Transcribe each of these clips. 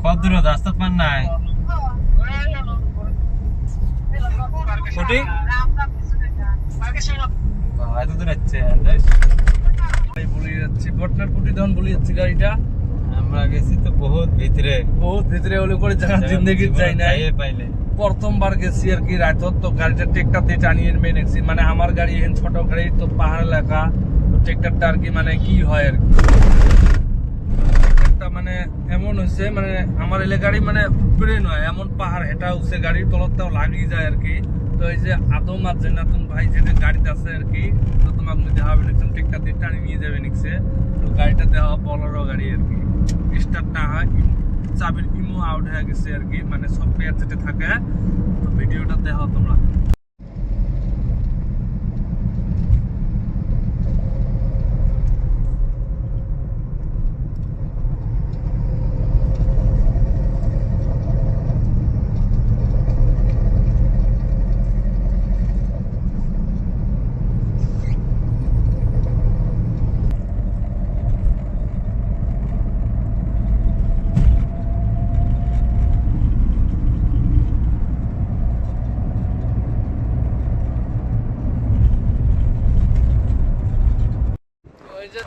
কত দূর রাস্তা পান নাই কোটি এত দূর যাচ্ছে বলে যাচ্ছি পটনার কুটি তখন বলে যাচ্ছি গাড়িটা আমরা গেছি তো বহুত ভিতরে হলে করে জায়গা জিন্দগি যাই না পাইলে প্রথমবার গেছি আর কি রাতত তো গাড়িটা ট্রেক্টর দিয়ে টানিয়ে মেয়ে নেছি মানে আমার গাড়ি এখন ছোট গাড়ি তো পাহাড় এলাকা তো ট্রেক্টরটা আর কি মানে কি হয় আর কি ট্রেক্টরটা মানে এমন হয়েছে মানে আমার এলাকারই মানে উপরে নয় এমন পাহাড় হেঁটা উঠছে গাড়ির তলতটাও লাগিয়ে যায় আর কি তো এই যে আদম আর জেনাতুন ভাই যেটা গাড়িতে আছে আর কি তো তোমাকে দেখাবে নিচ্ছেন ট্রেক্টর দিয়ে টানি নিয়ে যাবে নিচ্ছে তো গাড়িটা দেওয়া বলারও গাড়ি আর কি স্টার্ট না হয় চাবির ইমো আউট হয়ে গেছে আর কি মানে সফটওয়্যার যেটা থাকে তো ভিডিওটা দেখো তোমরা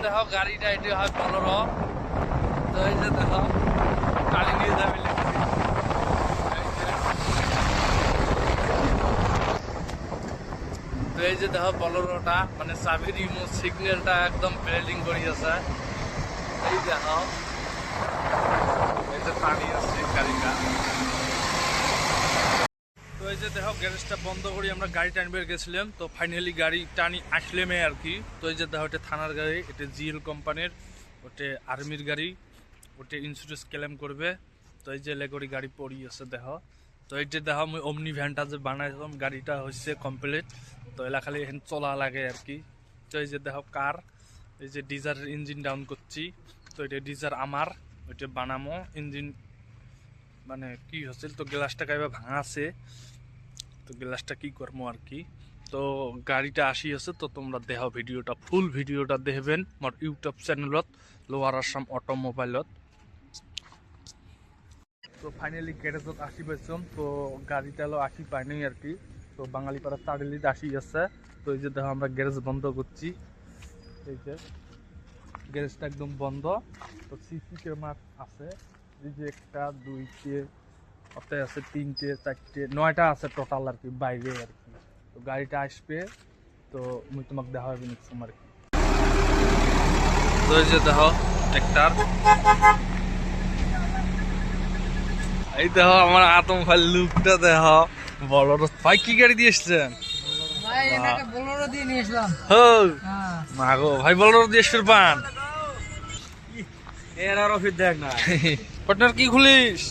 দেখো গাড়িটা এটি হয় বলরো তো এই যে দেখো গাড়ি নিয়ে যাবে তো এই যে দেখো বলরোটা মানে চাবির ইমো সিগন্যালটা একদম বেল্ডিং করি আছে এই দেখো এই যে টানি আছে গাড়িটা তো এই যে দেখো গ্যারেজটা বন্ধ করি আমরা গাড়ি টানবে গেছিলাম তো ফাইনালি গাড়ি টানি আসলেমে আর কি তো এই যে দেখো এটা থানার গাড়ি এটা জিএল কোম্পানির ওটা আর্মির গাড়ি ওটা ইন্স্যুরেন্স ক্লেম করবে তো এই যে লেগরি গাড়ি পড়ি আছে দেখো তো এই যে দেখো আমি অমনি ভ্যানটা যে বানাইছিলাম গাড়িটা হচ্ছে কমপ্লিট তো এলা খালি এখন চলা লাগে আর কি তো এই যে দেখো কার এই যে ডিজারের ইঞ্জিন ডাউন করছি তো এটা ডিজার আমার ওইটা বানামো ইঞ্জিন মানে কি হচ্ছিল তো গ্লাসটা গাইবা ভাঙা আছে তো গ্লাসটা কি করবো আর কি তো গাড়িটা আসি আছে তো তোমরা দেখো ভিডিওটা ফুল ভিডিওটা দেখবেন মোর ইউটিউব চ্যানেলত লোয়ার আসাম অটোমোবাইলত তো ফাইনালি গ্যারেজত আসি পাইছম তো গাড়িটা হলো আসি পাইনি আর কি তো বাঙালিপাড়া চারিলিত আসি আছে তো এই যে দেখো আমরা গ্যারেজ বন্ধ করছি এই যে গ্যারেজটা একদম বন্ধ তো সিসি ক্যামেরা আছে এই যে একটা দুইটে ওতে আছে তিনটে চারটে নয়টা আছে টোটাল আর কি বাইরে আর কি তো গাড়িটা আসবে তো মুই তোমাকে দেখা হবে নেক্সট আর কি তো এই যে দেখো ট্রেক্টর এই দেখো আমার আতম ভাই লুকটা দেখো বড় ভাই কি গাড়ি দিয়ে এসছেন ভাই এটাকে বোলেরো দিয়ে নিয়ে আসলাম মাগো ভাই বলোরো দিয়ে এসছেন পান এর আর অফিস দেখ না পার্টনার কি খুলিস